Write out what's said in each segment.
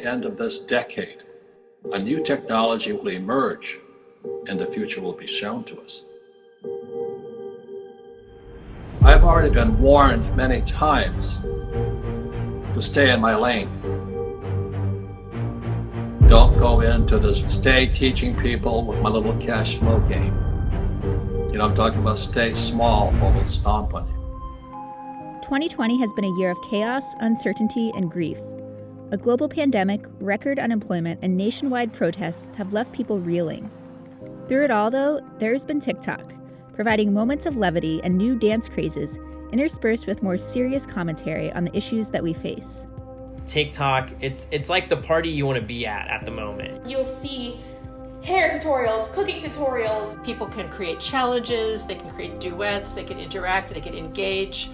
the end of this decade, a new technology will emerge and the future will be shown to us. I've already been warned many times to stay in my lane. Don't go into this stay teaching people with my little cash flow game. You know, I'm talking about stay small or we'll stomp on you. 2020 has been a year of chaos, uncertainty, and grief. A global pandemic, record unemployment, and nationwide protests have left people reeling. Through it all, though, there's been TikTok, providing moments of levity and new dance crazes interspersed with more serious commentary on the issues that we face. TikTok, it's like the party you want to be at the moment. You'll see hair tutorials, cooking tutorials. People can create challenges, they can create duets, they can interact, they can engage.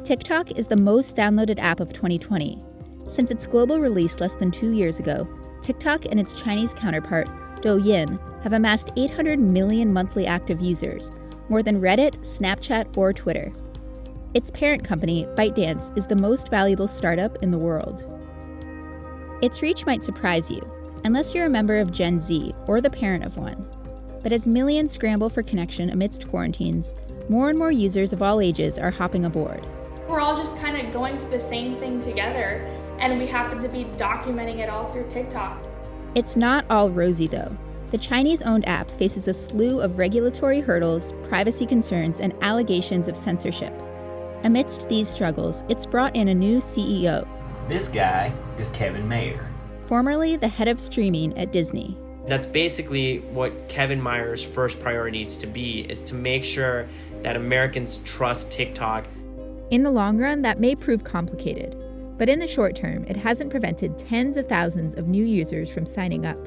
TikTok is the most downloaded app of 2020. Since its global release less than 2 years ago, TikTok and its Chinese counterpart, Douyin, have amassed 800 million monthly active users, more than Reddit, Snapchat, or Twitter. Its parent company, ByteDance, is the most valuable startup in the world. Its reach might surprise you, unless you're a member of Gen Z or the parent of one. But as millions scramble for connection amidst quarantines, more and more users of all ages are hopping aboard. We're all just kind of going through the same thing together, and we happen to be documenting it all through TikTok. It's not all rosy, though. The Chinese-owned app faces a slew of regulatory hurdles, privacy concerns, and allegations of censorship. Amidst these struggles, it's brought in a new CEO. This guy is Kevin Mayer, Formerly the head of streaming at Disney. That's basically what Kevin Mayer's first priority needs to be, is to make sure that Americans trust TikTok. In the long run, that may prove complicated, but in the short term, it hasn't prevented tens of thousands of new users from signing up.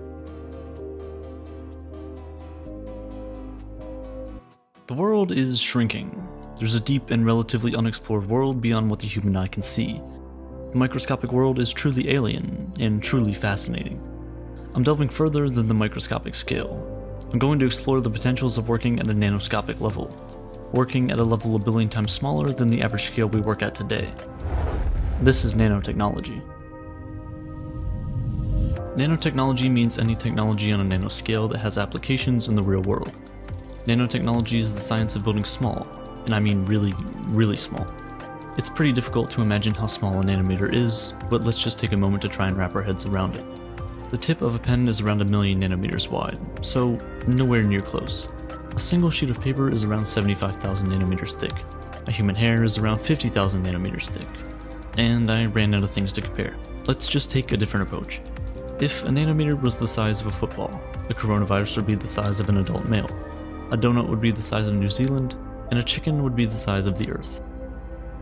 The world is shrinking. There's a deep and relatively unexplored world beyond what the human eye can see. The microscopic world is truly alien and truly fascinating. I'm delving further than the microscopic scale. I'm going to explore the potentials of working at a nanoscopic level, working at a level a billion times smaller than the average scale we work at today. This is nanotechnology. Nanotechnology means any technology on a nanoscale that has applications in the real world. Nanotechnology is the science of building small, and I mean really, really small. It's pretty difficult to imagine how small a nanometer is, but let's just take a moment to try and wrap our heads around it. The tip of a pen is around 1,000,000 nanometers wide, so nowhere near close. A single sheet of paper is around 75,000 nanometers thick. A human hair is around 50,000 nanometers thick. And I ran out of things to compare. Let's just take a different approach. If a nanometer was the size of a football, the coronavirus would be the size of an adult male. A donut would be the size of New Zealand, and a chicken would be the size of the Earth.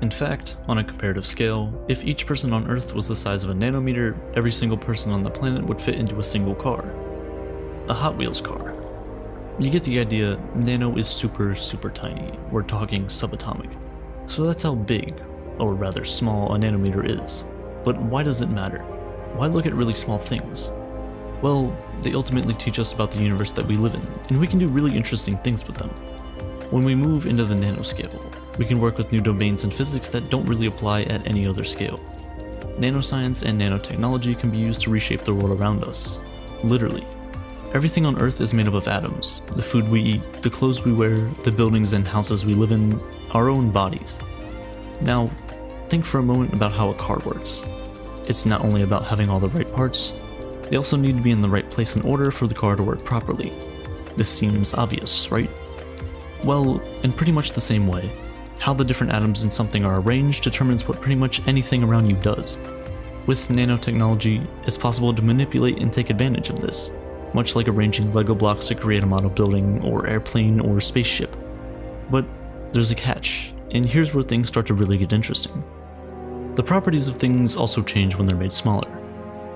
In fact, on a comparative scale, if each person on Earth was the size of a nanometer, every single person on the planet would fit into a single car. A Hot Wheels car. You get the idea. Nano is super, super tiny. We're talking subatomic. So that's how big, or rather small, a nanometer is. But why does it matter? Why look at really small things? Well, they ultimately teach us about the universe that we live in, and we can do really interesting things with them. When we move into the nanoscale, we can work with new domains in physics that don't really apply at any other scale. Nanoscience and nanotechnology can be used to reshape the world around us. Literally. Everything on Earth is made up of atoms. The food we eat, the clothes we wear, the buildings and houses we live in, our own bodies. Now, think for a moment about how a car works. It's not only about having all the right parts, they also need to be in the right place in order for the car to work properly. This seems obvious, right? Well, in pretty much the same way, how the different atoms in something are arranged determines what pretty much anything around you does. With nanotechnology, it's possible to manipulate and take advantage of this, much like arranging Lego blocks to create a model building or airplane or spaceship. But there's a catch, and here's where things start to really get interesting. The properties of things also change when they're made smaller.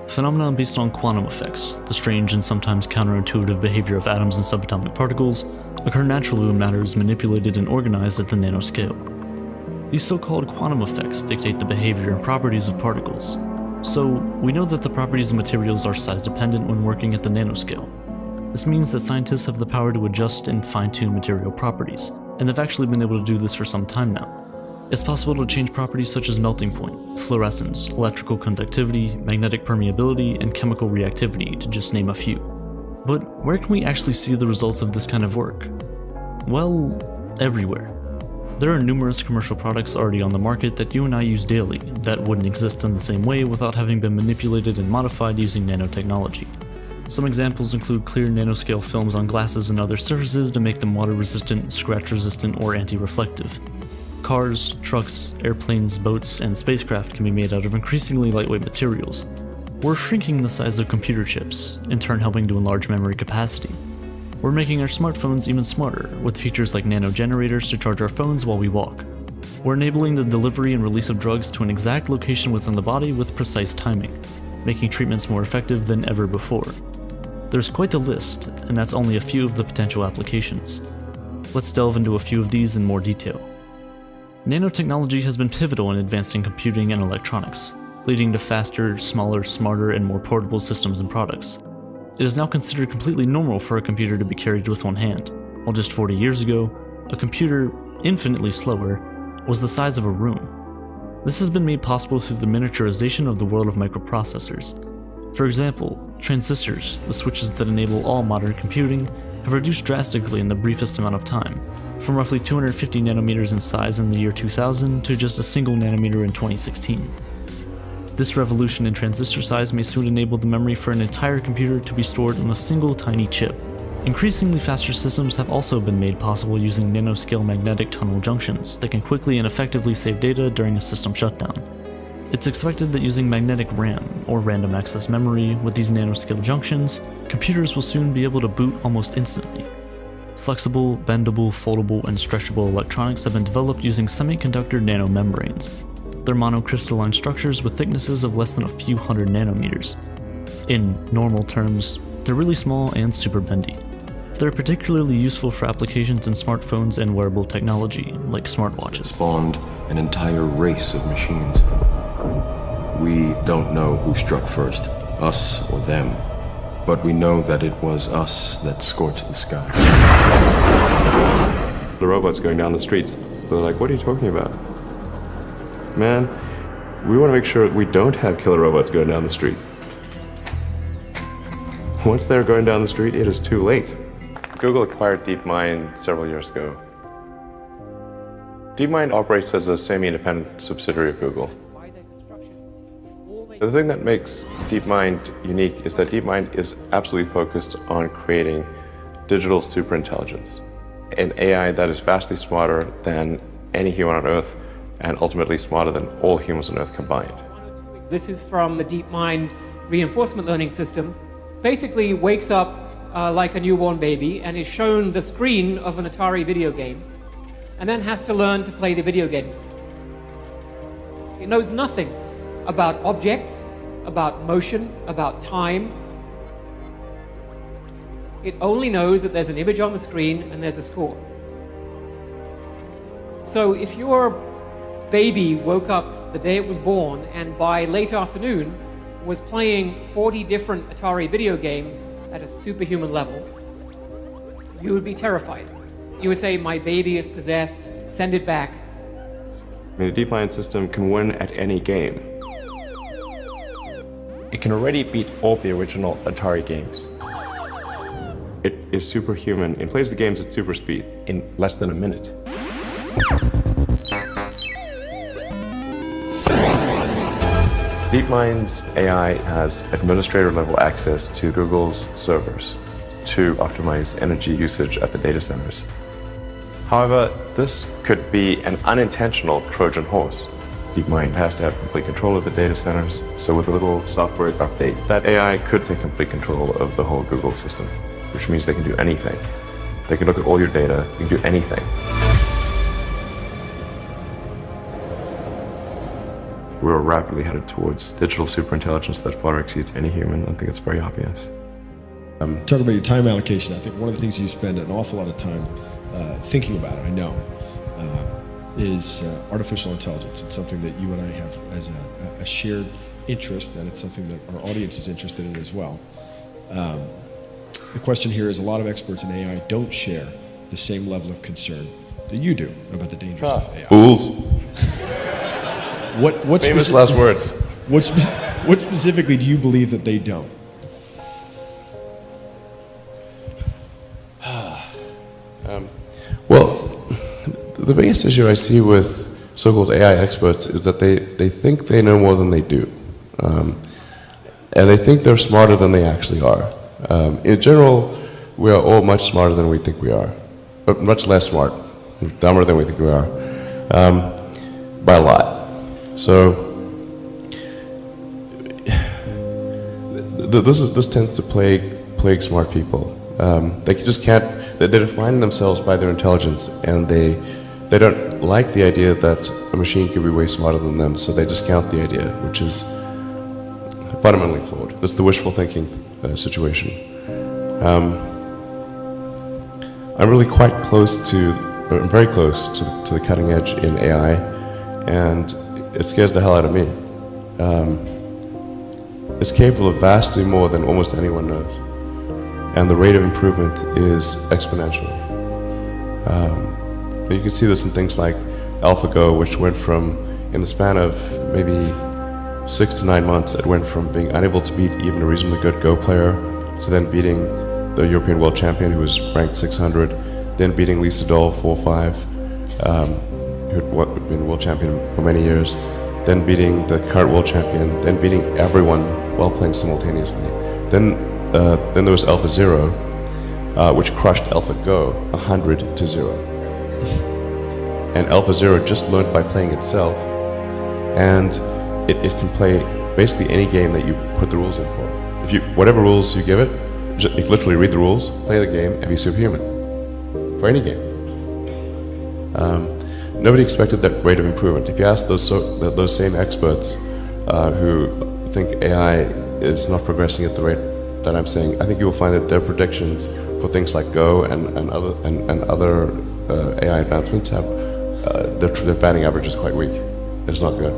Phenomena based on quantum effects, the strange and sometimes counterintuitive behavior of atoms and subatomic particles, occur naturally when matter is manipulated and organized at the nanoscale. These so-called quantum effects dictate the behavior and properties of particles. So, we know that the properties of materials are size-dependent when working at the nanoscale. This means that scientists have the power to adjust and fine-tune material properties, and they've actually been able to do this for some time now. It's possible to change properties such as melting point, fluorescence, electrical conductivity, magnetic permeability, and chemical reactivity, to just name a few. But where can we actually see the results of this kind of work? Well, everywhere. There are numerous commercial products already on the market that you and I use daily that wouldn't exist in the same way without having been manipulated and modified using nanotechnology. Some examples include clear nanoscale films on glasses and other surfaces to make them water resistant, scratch resistant, or anti-reflective. Cars, trucks, airplanes, boats, and spacecraft can be made out of increasingly lightweight materials. We're shrinking the size of computer chips, in turn helping to enlarge memory capacity. We're making our smartphones even smarter, with features like nano generators to charge our phones while we walk. We're enabling the delivery and release of drugs to an exact location within the body with precise timing, making treatments more effective than ever before. There's quite the list, and that's only a few of the potential applications. Let's delve into a few of these in more detail. Nanotechnology has been pivotal in advancing computing and electronics, leading to faster, smaller, smarter, and more portable systems and products. It is now considered completely normal for a computer to be carried with one hand, while just 40 years ago, a computer, infinitely slower, was the size of a room. This has been made possible through the miniaturization of the world of microprocessors. For example, transistors, the switches that enable all modern computing, have reduced drastically in the briefest amount of time, from roughly 250 nanometers in size in the year 2000 to just a single nanometer in 2016. This revolution in transistor size may soon enable the memory for an entire computer to be stored on a single tiny chip. Increasingly faster systems have also been made possible using nanoscale magnetic tunnel junctions that can quickly and effectively save data during a system shutdown. It's expected that using magnetic RAM, or random access memory, with these nanoscale junctions, computers will soon be able to boot almost instantly. Flexible, bendable, foldable, and stretchable electronics have been developed using semiconductor nanomembranes. They're monocrystalline structures with thicknesses of less than a few hundred nanometers. In normal terms, they're really small and super bendy. They're particularly useful for applications in smartphones and wearable technology, like smartwatches. Spawned an entire race of machines. We don't know who struck first, us or them, but we know that it was us that scorched the sky. The robots going down the streets, they're like, what are you talking about? Man, we want to make sure we don't have killer robots going down the street. Once they're going down the street, it is too late. Google acquired DeepMind several years ago. DeepMind operates as a semi-independent subsidiary of Google. The thing that makes DeepMind unique is that DeepMind is absolutely focused on creating digital superintelligence, an AI that is vastly smarter than any human on Earth and ultimately smarter than all humans on Earth combined. This is from the DeepMind reinforcement learning system. Basically wakes up like a newborn baby and is shown the screen of an Atari video game and then has to learn to play the video game. It knows nothing about objects, about motion, about time. It only knows that there's an image on the screen and there's a score. So if your baby woke up the day it was born and by late afternoon was playing 40 different Atari video games at a superhuman level, you would be terrified. You would say, my baby is possessed, send it back. I mean, the DeepMind system can win at any game. It can already beat all the original Atari games. It is superhuman. It plays the games at super speed in less than a minute. DeepMind's AI has administrator-level access to Google's servers to optimize energy usage at the data centers. However, this could be an unintentional Trojan horse. DeepMind has to have complete control of the data centers, so with a little software update, that AI could take complete control of the whole Google system, which means they can do anything. They can look at all your data, they can do anything. We're rapidly headed towards digital superintelligence that far exceeds any human. I think it's very obvious. Talk about your time allocation. I think one of the things you spend an awful lot of time thinking about, I know, is artificial intelligence. It's something that you and I have as a shared interest, and it's something that our audience is interested in as well. The question here is, a lot of experts in AI don't share the same level of concern that you do about the dangers of AI. Fools. What Famous last words. What specifically do you believe that they don't? Well, the biggest issue I see with so-called AI experts is that they think they know more than they do. And they think they're smarter than they actually are. In general, we are all much smarter than we think we are, but much less smart, dumber than we think we are, by a lot. So this tends to plague smart people. They just can't. They define themselves by their intelligence, and they don't like the idea that a machine could be way smarter than them, so they discount the idea, which is fundamentally flawed. That's the wishful thinking situation. I'm really quite close to, or I'm very close to the cutting edge in AI, and it scares the hell out of me. It's capable of vastly more than almost anyone knows, and the rate of improvement is exponential. You can see this in things like AlphaGo, which went from, in the span of maybe 6 to 9 months, it went from being unable to beat even a reasonably good Go player to then beating the European world champion, who was ranked 600, then beating Lisa Doll 4-5, who had been world champion for many years, then beating the current world champion, then beating everyone while playing simultaneously. Then there was AlphaZero, which crushed AlphaGo 100-0. And AlphaZero just learned by playing itself, and it can play basically any game that you put the rules in for. Whatever rules you give it, you literally read the rules, play the game, and be superhuman for any game. Nobody expected that rate of improvement. If you ask those same experts who think AI is not progressing at the rate that I'm saying, I think you will find that their predictions for things like Go and other AI advancements have their batting average is quite weak. It's not good.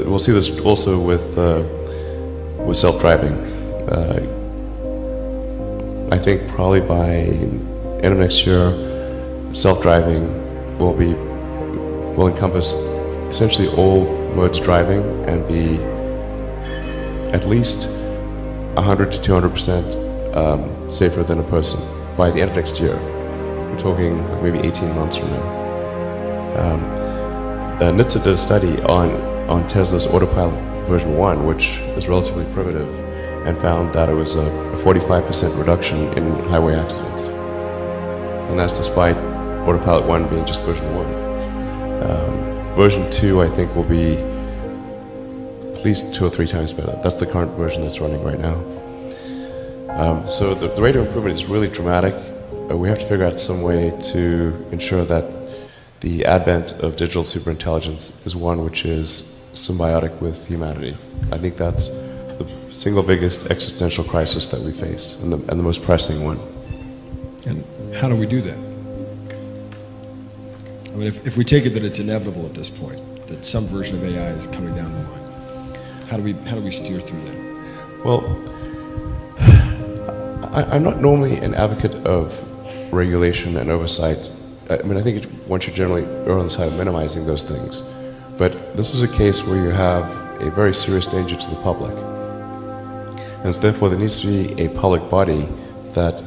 We'll see this also with self-driving. I think probably by end of next year, self-driving will encompass essentially all modes of driving and be at least 100 to 200% safer than a person by the end of next year. We're talking maybe 18 months from now. NHTSA did a study on Tesla's autopilot version 1, which is relatively primitive, and found that it was a 45% reduction in highway accidents. And that's despite autopilot 1 being just version 1. Version 2, I think, will be at least 2 or 3 times better. That's the current version that's running right now. So the rate of improvement is really dramatic. We have to figure out some way to ensure that the advent of digital superintelligence is one which is symbiotic with humanity. I think that's the single biggest existential crisis that we face, and the most pressing one. And how do we do that? I mean, if we take it that it's inevitable at this point, that some version of AI is coming down the line, how do we steer through that? Well, I'm not normally an advocate of regulation and oversight. I mean, I think one should generally err on the side of minimizing those things. But this is a case where you have a very serious danger to the public. And so therefore there needs to be a public body that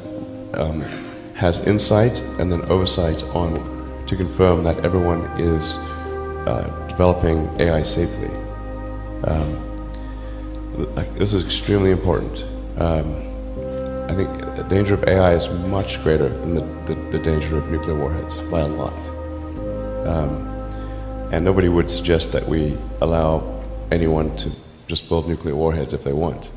has insight and then oversight to confirm that everyone is developing AI safely. This is extremely important. I think the danger of AI is much greater than the danger of nuclear warheads by a lot. And nobody would suggest that we allow anyone to just build nuclear warheads if they want.